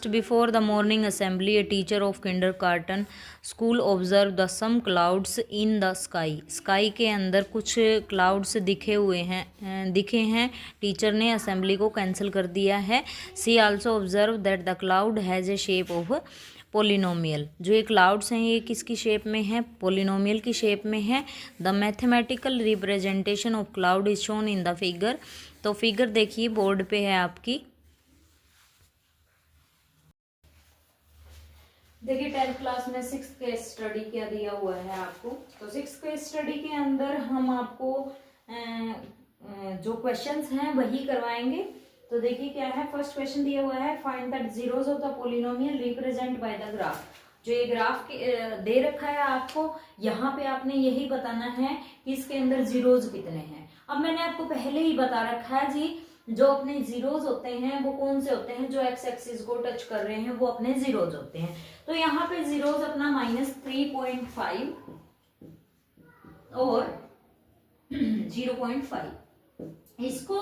Just before the morning assembly, a teacher of kindergarten school observed the some clouds in the sky. Sky के अंदर कुछ clouds दिखे हैं. Teacher ने assembly को कैंसिल कर दिया है. She also observed that the cloud has a shape of polynomial. जो ये क्लाउड्स हैं ये किसकी शेप में है? पोलिनोमियल की शेप में है. The mathematical representation of cloud is shown in the figure. तो फिगर देखिए बोर्ड पे है आपकी. देखिए 10th क्लास में 6th केस स्टडी क्या दिया हुआ है आपको. तो 6th केस स्टडी के अंदर हम आपको जो क्वेश्चंस हैं वही करवाएंगे. तो देखिए क्या है. फर्स्ट क्वेश्चन दिया हुआ है, find that zeros of the polynomial represent by the graph. जो ये ग्राफ दे रखा है आपको, यहाँ पे आपने यही बताना है कि इसके अंदर जीरोस कितने हैं. अब मैंने आपको पहले ही बता रखा है जी, जो अपने जीरोस होते हैं वो कौन से होते हैं, जो एक्स एक्सिस को टच कर रहे हैं वो अपने जीरोस होते हैं. तो यहाँ पे जीरोस अपना -3.5 और 0.5. इसको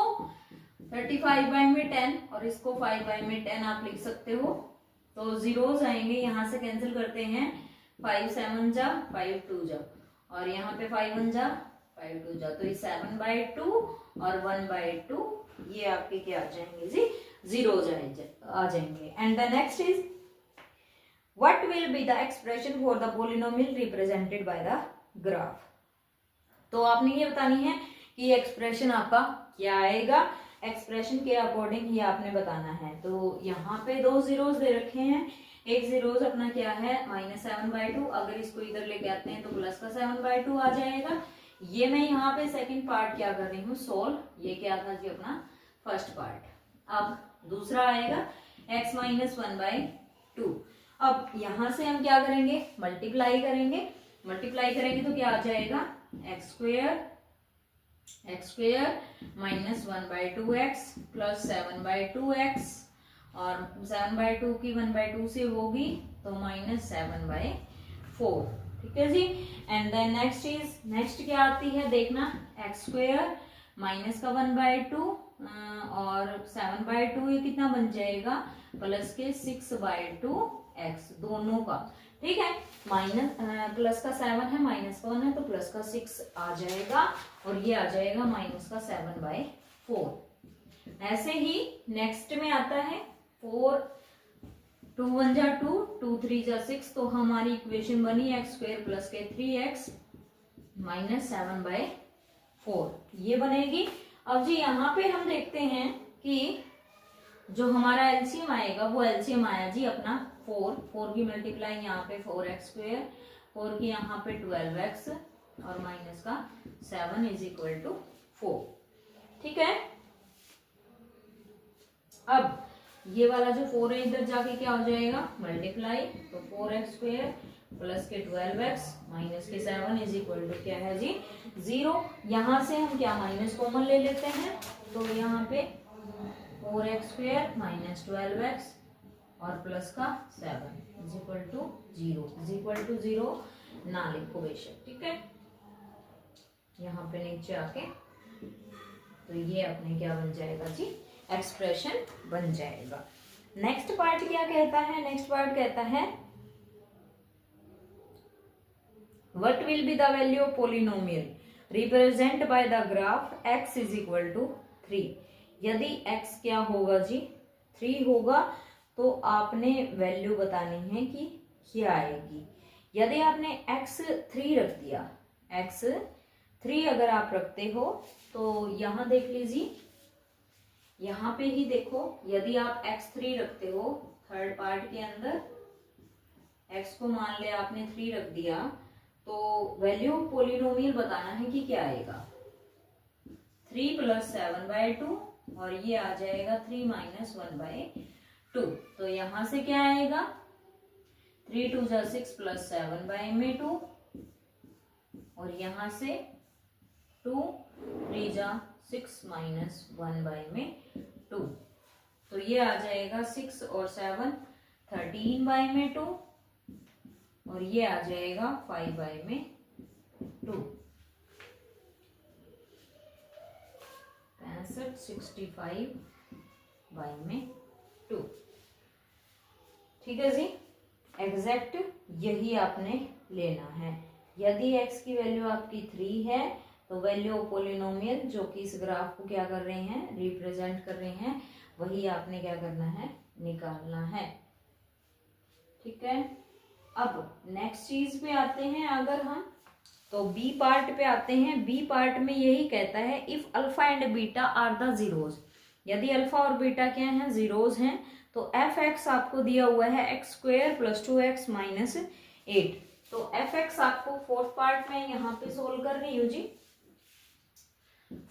35 बाई में 10 और इसको 5 बाई में 10 आप लिख सकते हो. तो जीरोस आएंगे, यहाँ से कैंसिल करते हैं. 5 7 जा 5 2 जा और यहाँ पे 5 1 जा 5 2 जा. तो ये 7/2 और 1/2 ये आपके क्या आ जाएंगे जी, जीरोस आ जाएंगे. And the next is what will be the expression for the polynomial represented by the graph. तो आपने ये बतानी है कि एक्सप्रेशन आपका क्या आएगा. एक्सप्रेशन के अकॉर्डिंग ही आपने बताना है. तो यहाँ पे दो जीरोस दे रखे हैं. एक जीरोस अपना क्या है -7/2. अगर इसको इधर लेके आते हैं तो प्लस का 7/2 आ जाएगा. ये मैं यहाँ पे सेकंड पार्ट क्या कर रही हूँ, सोल्व. ये क्या था जी अपना फर्स्ट पार्ट. अब दूसरा आएगा x - 1/2. अब यहाँ से हम क्या करेंगे, मल्टीप्लाई करेंगे. मल्टीप्लाई करेंगे तो क्या आ जाएगा, x square -1/2x plus 7/2x और 7/2 की 1/2 से होगी तो -7/4. ठीक है जी. एंड देन नेक्स्ट क्या आती है देखना, x स्क्वायर माइनस का 1/2 और 7/2 ये कितना बन जाएगा, प्लस के 6/2x दोनों का. ठीक है. प्लस का 7 है, माइनस का 1 है, तो प्लस का 6 आ जाएगा और ये आ जाएगा माइनस का 7/4. ऐसे ही नेक्स्ट में आता है 4 2 1 जा 2 2 3 जा 6. तो हमारी इक्वेशन बनी x स्क्वायर प्लस के 3x माइनस 7/4 ये बनेगी. अब जी यहाँ पे हम देखते हैं कि जो हमारा एलसीएम आएगा वो एलसीएम आया जी अपना 4 की मल्टीप्लाई यहाँ पे 4x स्क्वायर, 4 की यहाँ पे 12x और माइनस का 7 = 4. ठीक है. अब ये वाला जो 4 है इधर जाके क्या हो जाएगा, मल्टीप्लाई. तो 4x स्क्वायर प्लस के 12x माइनस के 7 = क्या है जी 0. यहाँ से हम क्या माइनस कॉमन ले लेते हैं. तो यहाँ पे 4x स्क्वायर माइनस 12x और प्लस का 7 = 0 ना लिखो बेशक. ठीक है. यहाँ पे नीचे आके तो ये अपने क्या बन जाएगा जी, एक्सप्रेशन बन जाएगा. नेक्स्ट पार्ट क्या कहता है, नेक्स्ट पार्ट कहता है what will be the value of polynomial represent by the graph x = 3. यदि x क्या होगा जी 3 होगा तो आपने वैल्यू बतानी है कि क्या आएगी. यदि आपने x 3 रख दिया, x 3 अगर आप रखते हो तो यहाँ देख लीजिए, यहाँ पे ही देखो. यदि आप x 3 रखते हो थर्ड पार्ट के अंदर, x को मान ले आपने 3 रख दिया तो वैल्यू पोलिनोमियल बताना है कि क्या आएगा. 3 + 7/2 और ये आ जाएगा 3 - 1/2. तो यहां से क्या आएगा, 3 2 जा 6 प्लस 7/2 और यहां से 2 3 जा 6 माइनस 1/2. तो ये आ जाएगा 6 और 7 13/2 और ये आ जाएगा 5/2. 65 65/2. ठीक है जी, एग्जैक्ट यही आपने लेना है। यदि x की वैल्यू आपकी 3 है तो वैल्यू ऑफ पोलिनोमियल जो कि इस ग्राफ को क्या कर रहे हैं, रिप्रेजेंट कर रहे हैं, वही आपने क्या करना है, निकालना है। ठीक है, अब नेक्स्ट चीज पे आते हैं। अगर हम तो बी पार्ट पे आते हैं। बी पार्ट में यही कहता है if alpha and beta are the zeros, यदि अल्फा और बीटा क्या हैं, जीरोज हैं, तो एफ एक्स आपको दिया हुआ है x square plus 2x minus 8। तो एफ एक्स आपको फोर्थ पार्ट में यहाँ पे सोल्व कर रही हूँ जी।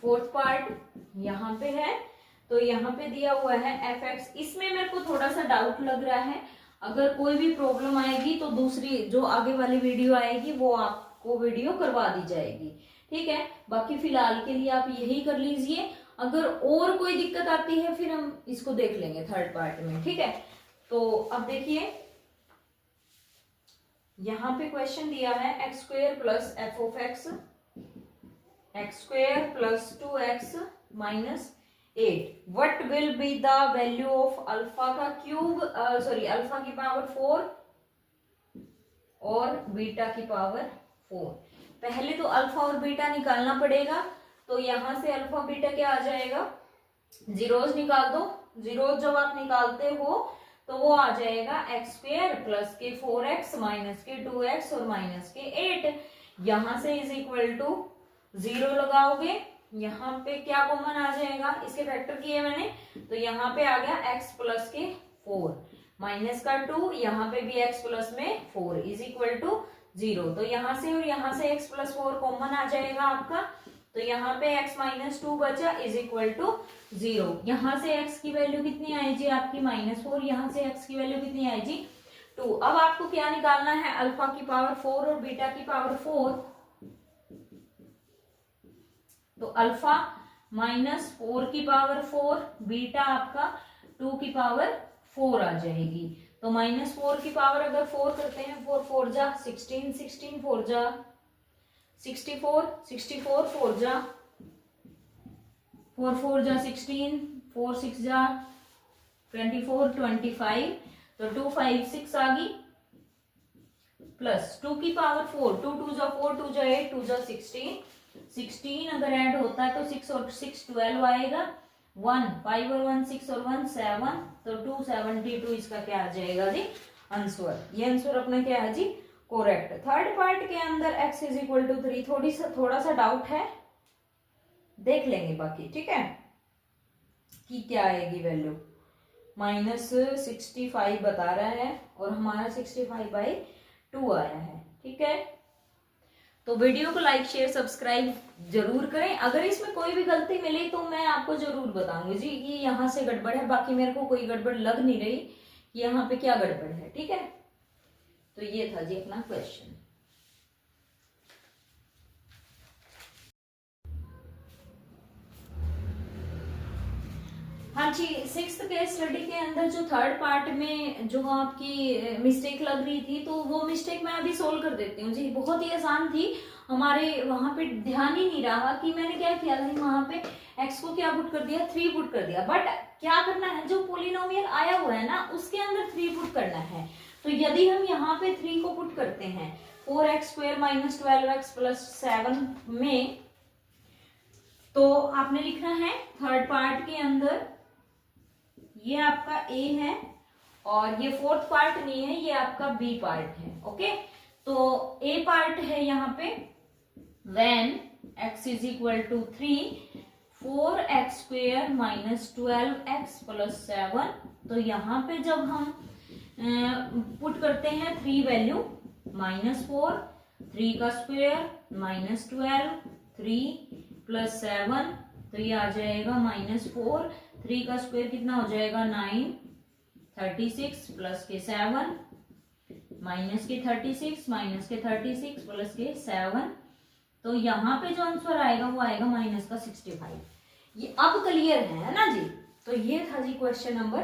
फोर्थ पार्ट यहाँ पे है, तो यहाँ पे दिया हुआ है एफ एक्स। इसमें मेरे को थोड़ा सा डाउट लग रहा है, अगर कोई भी प्रॉब्लम आएगी तो दूसरी जो आगे वाली वीडियो आएगी वो आपको वीडियो करवा दी जाएगी। ठीक है, बाकी फिलहाल के लिए आप यही कर लीजिए। अगर और कोई दिक्कत आती है फिर हम इसको देख लेंगे थर्ड पार्ट में। ठीक है, तो अब देखिए यहाँ पे क्वेश्चन दिया है x square plus F of x, x square plus 2x minus 8, what will be the value of alpha का क्यूब, सॉरी अल्फा की पावर 4 और बीटा की पावर 4। पहले तो अल्फा और बीटा निकालना पड़ेगा, तो यहां से अल्फा बीटा क्या आ जाएगा, जीरोज निकाल दो। जीरोज जब आप निकालते हो तो वो आ जाएगा एक्स स्क्वेयर प्लस के 4x माइनस के 2x और माइनस के 8। यहां से इज इक्वल टू 0 लगाओगे, यहाँ पे क्या कॉमन आ जाएगा, इसके फैक्टर किए मैंने, तो यहाँ पे आ गया x प्लस के 4 माइनस का 2, यहाँ पे भी x प्लस में 4 इज इक्वल टू 0। तो यहाँ से और यहाँ से x प्लस 4 कॉमन आ जाएगा आपका, तो यहाँ पे x माइनस 2 बचा इज इक्वल टू 0। यहाँ से x की वैल्यू कितनी आई जी आपकी -4, यहाँ से x की वैल्यू कितनी आई जी 2। अब आपको क्या निकालना है, अल्फा की पावर 4 और बीटा की पावर 4। तो अल्फा -4 की पावर 4, बीटा आपका 2 की पावर 4 आ जाएगी। तो -4 की पावर अगर 4 करते हैं, 4 4 जा 16, 16 4 जा 64, 64 4 जा 4 4 जा 16, 4 6 जा 24, 25, तो 2 5 6 आ गई, प्लस 2 की पावर 4, 2 2 जा 4, 2 जा 8, 2 जा 16, 16 अगर ऐड होता है तो 6 और 6 12 आएगा, 1 5 और 1 6 और 1 7, तो 272 इसका क्या आ जाएगा जी आंसर। ये आंसर अपना क्या है जी करेक्ट। थर्ड पार्ट के अंदर x इज इक्वल टू 3 थोड़ा सा डाउट है, देख लेंगे बाकी। ठीक है, कि क्या आएगी वैल्यू, -65 बता रहा है और हमारा 65/2 आया है। ठीक है, तो वीडियो को लाइक शेयर सब्सक्राइब जरूर करें। अगर इसमें कोई भी गलती मिली तो मैं आपको जरूर बताऊंगी जी कि यहाँ से गड़बड़ है, बाकी मेरे को कोई गड़बड़ लग नहीं रही कि यहाँ पे क्या गड़बड़ है। ठीक है, तो ये था जी अपना क्वेश्चन। हाँ जी, 6th केस स्टडी के अंदर जो थर्ड पार्ट में जो आपकी मिस्टेक लग रही थी, तो वो मिस्टेक मैं अभी सोल्व कर देती हूँ जी। बहुत ही आसान थी, हमारे वहां पे ध्यान ही नहीं रहा कि मैंने क्या किया था, वहां पे x को क्या पुट कर दिया, 3 पुट कर दिया। बट क्या करना है, जो पोलिनोमियल आया हुआ है ना उसके अंदर 3 पुट करना है। तो यदि हम यहाँ पे 3 को पुट करते हैं 4x² माइनस 12x प्लस 7 में, तो आपने लिखना है थर्ड पार्ट के अंदर ये आपका a है और ये फोर्थ पार्ट नहीं है, ये आपका b पार्ट है। ओके, तो a पार्ट है यहाँ पे when x is equal to 3 4x² minus 12x plus 7। तो यहाँ पे जब हम पुट करते हैं 3 वैल्यू, -4 3 का स्क्वायर -12 3 प्लस 7, तो ये आ जाएगा -4 3 का स्क्वायर कितना हो जाएगा 9 36 प्लस के 7 माइनस के 36 माइनस के 36 प्लस के 7, तो यहाँ पे जो आंसर आएगा वो आएगा -65। ये अब क्लियर है ना जी। तो ये था जी क्वेश्चन नंबर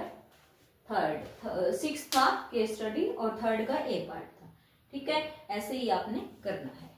6 था केस स्टडी और थर्ड का ए पार्ट था। ठीक है, ऐसे ही आपने करना है।